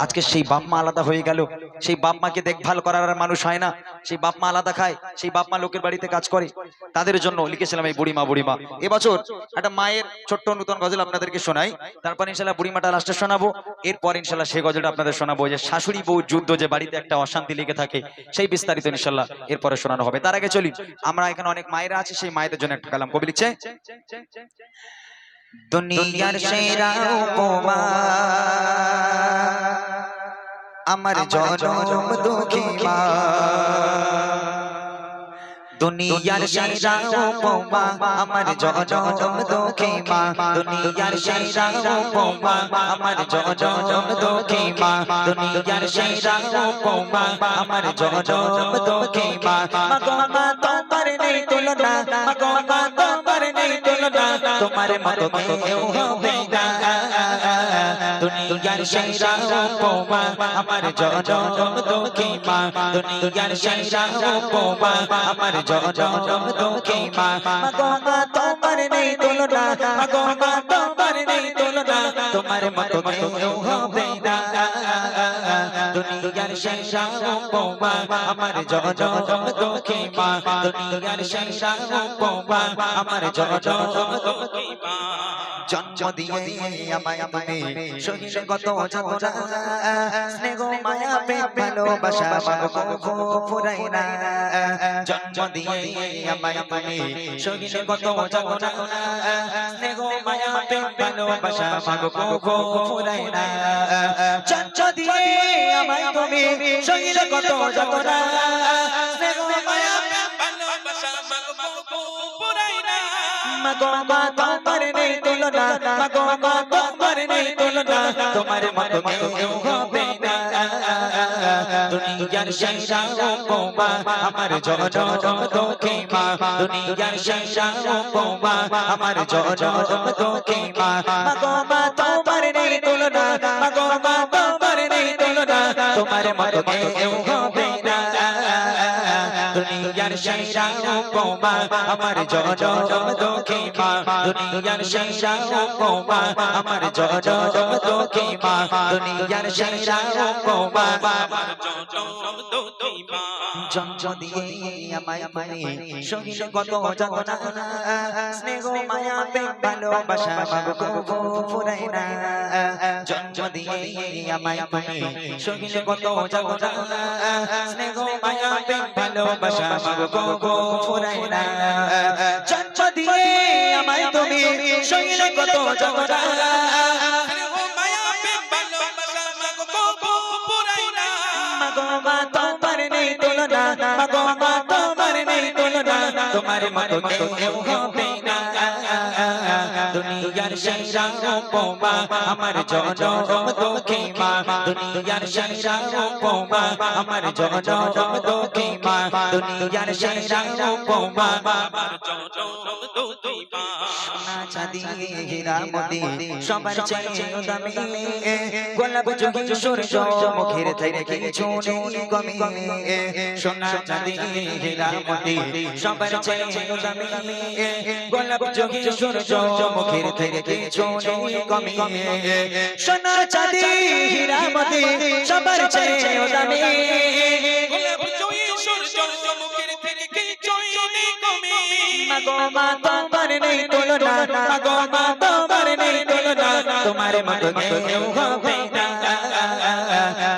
আজকে সেই বাপ মা আলাদা হয়ে গেল, সেই বাপ মাকে দেখভাল করার আর মানুষ হয় না, সেই বাপ মা আলাদা খায়, সেই বাপ মা লোকের বাড়িতে কাজ করে। তাদের জন্য লিখেছিলাম এই বুড়িমা বুড়িমা। এবছর একটা মায়ের ছোট্ট নতুন গজল আপনাদেরকে শোনাই, তারপর ইনশাল্লাহ বুড়িমাটা লাস্টে শোনাবো। এরপর ইনশাল্লাহ সেই গজলটা আপনাদের শোনাবো, যে শাশুড়ি বউ যুদ্ধ, যে বাড়িতে একটা অশান্তি লেগে থাকে, সেই বিস্তারিত ইনশাল্লাহ এরপরে শোনানো হবে। তার আগে চলি, আমরা এখানে অনেক মায়েরা আছে, সেই মায়েদের জন্য একটা কালাম কবি লিখছে। দুনিয়ার সেরা উপমা আমার জনম দুঃখী মা, দুনিয়ার সেরা উপমা আমার জনম দুঃখী মা, দুনিয়ার সেরা উপমা আমার জনম দুঃখী মা, দুনিয়ার সেরা উপমা আমার জনম দুঃখী মা। মাগো মা তোমার নেই তুলনা, মাগো মা তোমার নেই তুলনা, তোমার মতো কেউ হবে না। দুনিয়ার সেরা উপমা আমার জনম দুঃখী মা, দুনিয়ার সেরা উপমা আমার জনম দুঃখী মা। মাগো মা তোমার নেই তুলনা, মাগো মা তোমার নেই তুলনা, তোমার মতো কেউ হবে না। দুনিয়ার সেরা উপমা আমার জনম দুঃখী মা, দুনিয়ার সেরা উপমা আমার জনম দুঃখী মা। জন্ম দিয়ে আমায় তুমি শহীদ কত যন্ত্রণা, স্নেহ মায়া প্রেম ভালোবাসা মাগো ফুরাই না। জন্ম দিয়ে আমায় তুমি শহীদ কত যন্ত্রণা, স্নেহ মায়া প্রেম ভালোবাসা মাগো ফুরাই না। জন্ম দিয়ে আমায় তুমি শহীদ কত যন্ত্রণা, স্নেহ মায়া প্রেম ভালোবাসা মাগো ফুরাই না। মাগো মা তোমার নেই তুলনা, মাগো মা তোমার নেই তুলনা, তোমার মতো কেউ হবে না। দুনিয়ার সেরা উপমা আমার জনম দুঃখী মা, দুনিয়ার সেরা উপমা আমার জনম দুঃখী মা। মাগো মা তোমার নেই তুলনা, মাগো মা তোমার নেই তুলনা, তোমার মতো কেউ হবে না। দুনিয়ার সেরা উপমা আমার জনম দুঃখী মা, দুনিয়ার সেরা উপমা আমার জনম দুঃখী মা, দুনিয়ার সেরা উপমা আমার জনম দুঃখী মা। জন্ম দিয়ে আমায় তুমি শহীদ কত যন্ত্রণা, স্নেহ মায়া প্রেম ভালোবাসা মাগো ফুরাই না। জন্ম দিয়ে আমায় তুমি শহীদ কত যন্ত্রণা, স্নেহ মায়া প্রেম ভালোবাসা মাগো ফুরাই না। জন্ম দিয়ে আমায় তুমি শহীদ কত যন্ত্রণা, স্নেহ মায়া প্রেম ভালোবাসা মাগো ফুরাই না। মাগো মা তোমার নেই তুলনা, মাগো মা তোমার নেই তুলনা, তোমার মতো কেউ হবে না। দুনিয়ার সেরা উপমা আমার জনম দুঃখী মা, দুনিয়ার সেরা উপমা আমার জনম দুঃখী মা, দুনিয়ার সেরা উপমা আমার জনম দুঃখী মা। সোনা চাঁদি হীরা মোতি সবার চেয়ে দামি, গোলাপ যোগী সূর্য মুখের থেকে কিছু নেই কমি। সোনা চাঁদি হীরা মোতি সবার চেয়ে দামি, গোলাপ যোগী সূর্য মুখের থেকে কিছু নেই কমি। সোনা চাঁদি হীরা মোতি সবার চেয়ে দামি, গোলাপ যোগী সূর্য মুখের থেকে কিছু নেই কমি। মাগো মা তোমার নেই তুলনা, মাগো মা তোমার নেই তুলনা, তোমার মতো কেউ হবে না।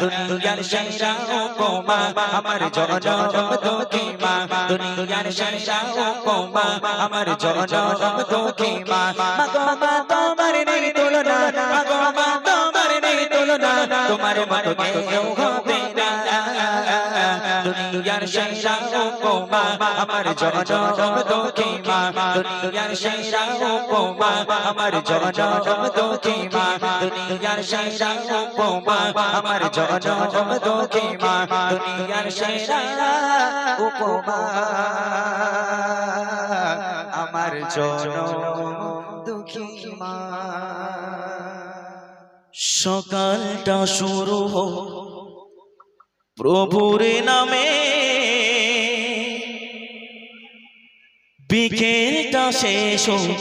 দুনিয়ার সেরা উপমা আমার জনম দুঃখী মা, দুনিয়ার সেরা উপমা আমার জনম দুঃখী মা। মাগো মা তোমার নেই তুলনা, মাগো মা তোমার নেই তুলনা, তোমার মতো কেউ হবে না। দুনিয়ার সেরা উপমা আমার জনম দুঃখী মা, দুনিয়ার সেরা উপমা আমার জনম দুঃখী মা, দুনিয়ার সেরা উপমা আমার জনম দুঃখী মা, দুনিয়ার সেরা উপমা আমার জনম দুঃখী মা। সকালটা শুরু হোক প্রভুর নামে, বিকেলটা শেষ হোক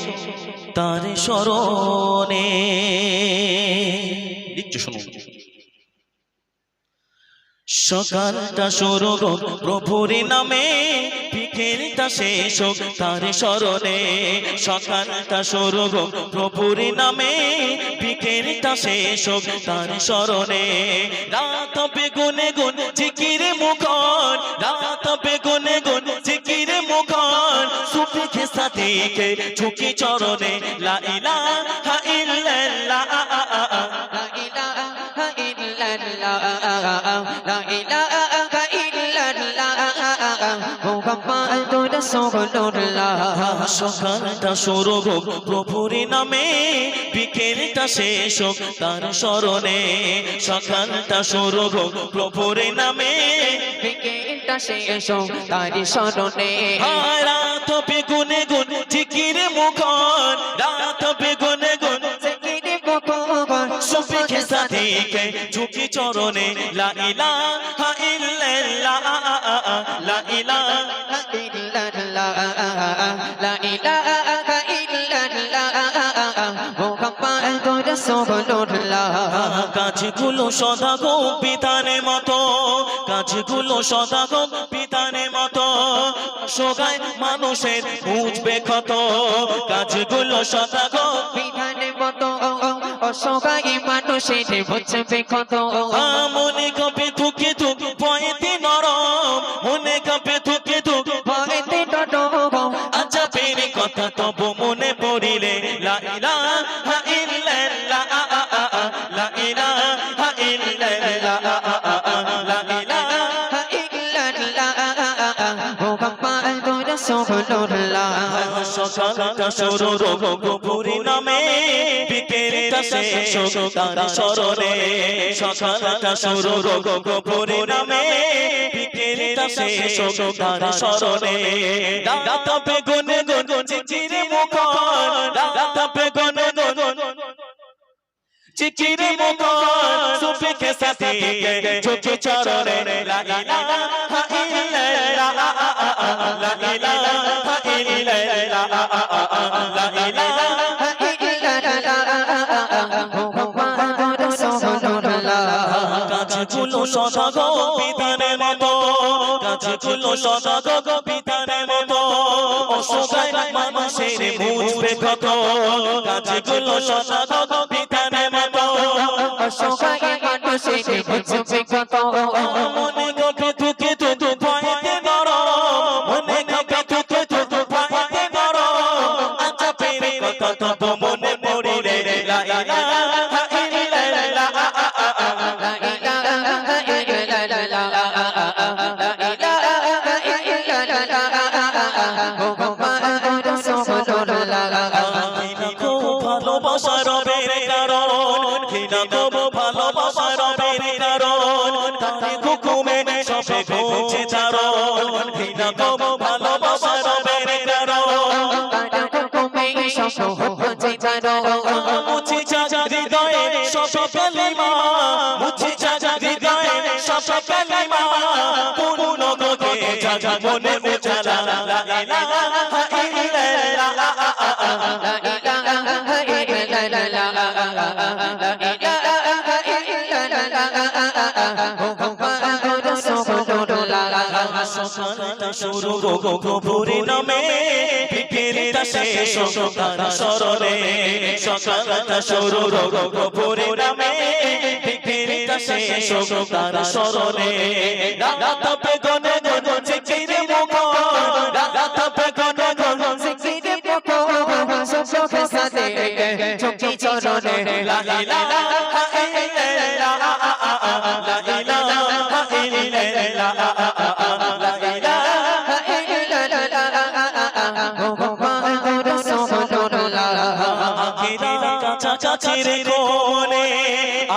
তার স্মরণে। লিখছো শুনুন। সকালটা শুরু হোক প্রভুর নামে, বিকেলটা শেষ হোক তার স্মরণে। সকালটা শুরু হোক প্রভুর নামে, বিকেলটা শেষ হোক তার স্মরণে। রাত হবে গুনে গুন জিকিরে মুখর, রাত হবে গুনে গুন জিকিরে মুখর। সুফি খেসা দিকে ঝুঁকি চরণে, লা ইলাহা ইল্লাল্লাহ, লা ইলাহা ইল্লাল্লাহ, লা ইলাহা ইল্লাল্লাহ, মুহাম্মাদুর রাসূলুল্লাহ। সকালটা শুরু হোক প্রভুর নামে, বিকেলটা শেষ হোক তার স্মরণে। সকালটা শুরু হোক প্রভুর নামে, বিকেলটা শেষ হোক তার স্মরণে। রাত হবে গুনে গুন জিকিরে মুখর, রাত হবে গুনে গুন জিকিরে মুখর। সুফি খেসা দিকে ঝুঁকি চরণে, লা ইলাহা ইল্লাল্লাহ, লা ইলাহা ইল্লাল্লাহ, লা ইলাহা ইল্লাল্লাহ, মুহাম্মাদুর রাসূলুল্লাহ। কাজগুলো সদা গো বিধানের মতো, কাজগুলো সদা গো বিধানের মতো। সগায় মানুষের বুঝবে কত, কাজগুলো সদা গো বিধানের মতো, অসহায় মানুষের বুঝবে কত। মনে কবে থুকে থুক ভয়েতে নরম, মনে কবে থুকে থুক ভয়েতে ডরব, আচ্ছা পেরে কথা তবু মনে পড়িলে, লা ইলাহা ইল্লাল্লাহ, লা ইলাহা ইল্লাল্লাহ, লা ইলাহা ইল্লাল্লাহ, মুহাম্মাদুর রাসূলুল্লাহ। সকালটা শুরু হোক প্রভুর নামে, বিকেলটা শেষ হোক তার স্মরণে। সকালটা শুরু হোক প্রভুর নামে, বিকেলটা শেষ হোক তার স্মরণে। রাত হবে গুনে গুন জিকিরে মুখর, রাত হবে গুনে গুন জিকিরে মুখর। সুফি খেসা দিকে ঝুঁকি চরণে, লা ইলাহা ইল্লাল্লাহ, লা ইলাহা ইল্লাল্লাহ, লা ইলাহা ইল্লাল্লাহ, মুহাম্মাদুর রাসূলুল্লাহ। কাজগুলো সদা গো বিধানের মতো, কাজগুলো সদা গো বিধানের মতো। অসহায় মানুষের বুঝবে কত, কাজগুলো সদা গো বিধানের মতো। অসহায় মানুষের বুঝবে কত। মনে কবে থুকে থুক ভয়েতে নরম, মনে কবে থুকে থুক ভয়েতে নরম। আচ্ছা পেরে কথা তবু মনে পড়িলে, লা ইলাহা ইল্লাল্লাহ, লা ইলাহা ইল্লাল্লাহ, লা ইলাহা ইল্লাল্লাহ, মুহাম্মাদুর রাসূলুল্লাহ। খুব ভালোবাসা রবের কারণ, ঘৃণা খুব ভালোবাসা রবের কারণ। তার হুকুমে সবে ঘুমছে চারণ, ঘৃণা খুব ভালোবাসা রবের কারণ। তার হুকুমে সব হচ্ছে চারণ। মুছে যা হৃদয়ে সব কালিমা, মুছে যা হৃদয়ে সব কালিমা। পূর্ণ গগে যা মনে উজালা, লা ইলাহা ইল্লাল্লাহ, লা ইলাহা ইল্লাল্লাহ, লা ইলাহা ইল্লাল্লাহ, মুহাম্মাদুর রাসূলুল্লাহ। সকালটা শুরু হোক প্রভুর নামে, বিকেলটা শেষ হোক তার স্মরণে। সকালটা শুরু হোক প্রভুর নামে, বিকেলটা শেষ হোক তার স্মরণে। রাত হবে গুনে গুন জিকিরে মুখর, রাত হবে গুনে গুন জিকিরে মুখর। সুফি খেসা দিকে ঝুঁকি চরণে, লা ইলাহা ইল্লাল্লাহ, লা ইলাহা ইল্লাল্লাহ, লা ইলাহা ইল্লাল্লাহ, মুহাম্মাদুর রাসূলুল্লাহ। আখিরাত কাছাকাছি রেখো মনে,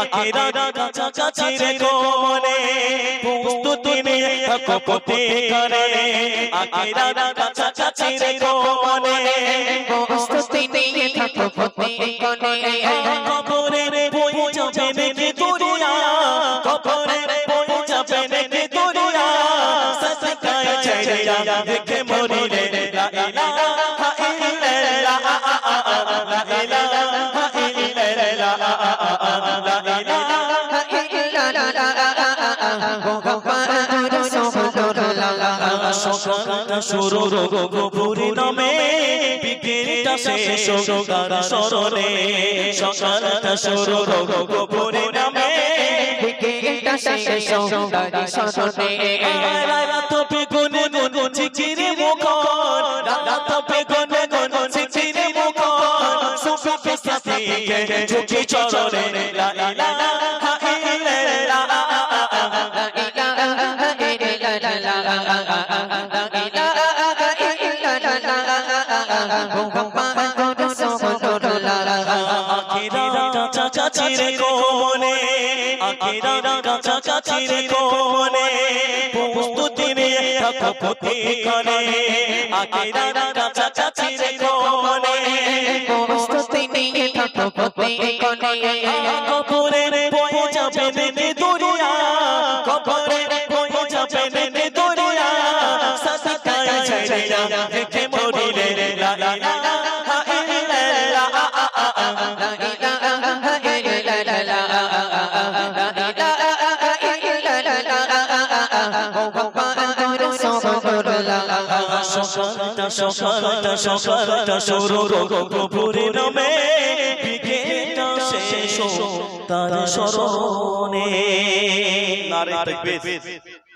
আখিরাত কাছাকাছি রেখো মনে। প্রস্তুতি নিয়ে থাকো প্রতিকারে, আখিরাত কাছাকাছি রেখো মনে। প্রস্তুতি নিয়ে থাকো প্রতিক্ষণে। কবরে বই যাবে নাকি দুনিয়া, কবরে বই যাবে নাকি দুনিয়া। সসকায় ছেড়ে দেখে মরিলে, লা ইলাহা ইল্লাল্লাহ, লা ইলাহা ইল্লাল্লাহ, লা ইলাহা ইল্লাল্লাহ, সকালটা শুরু প্রভুর নামে বিকেলটা শেষ তার স্মরণে সকালটা শুরু প্রভুর নামে বিকেলটা শেষ তার স্মরণে রাত বেগুনে গুন চিচিরে মুখর রাত বেগুনে গুন চিচিরে মুখর সুফি সাথে ঝুঁকি চরণে লা ইলাহা ইল্লাল্লাহ কাছাকাছি রে কোমনে আকিরা কাছাকাছি রে কোমনে প্রস্তুতি নিয়ে থাকো প্রতিক্ষণে আকিরা কাছাকাছি রে কোমনে প্রস্তুতি নিয়ে থাকো প্রতিক্ষণে কবরে বয়ে যাবে নে দুনিয়া কবরে বয়ে যাবে নে দুনিয়া সাসাকায় ছেড়ে দেখে মরিলে লা ইলাহা ইল্লাল্লাহ সকালটা শুরু প্রভুর নামে বিকেলটা শেষ তার স্মরণে নারে তাকবীর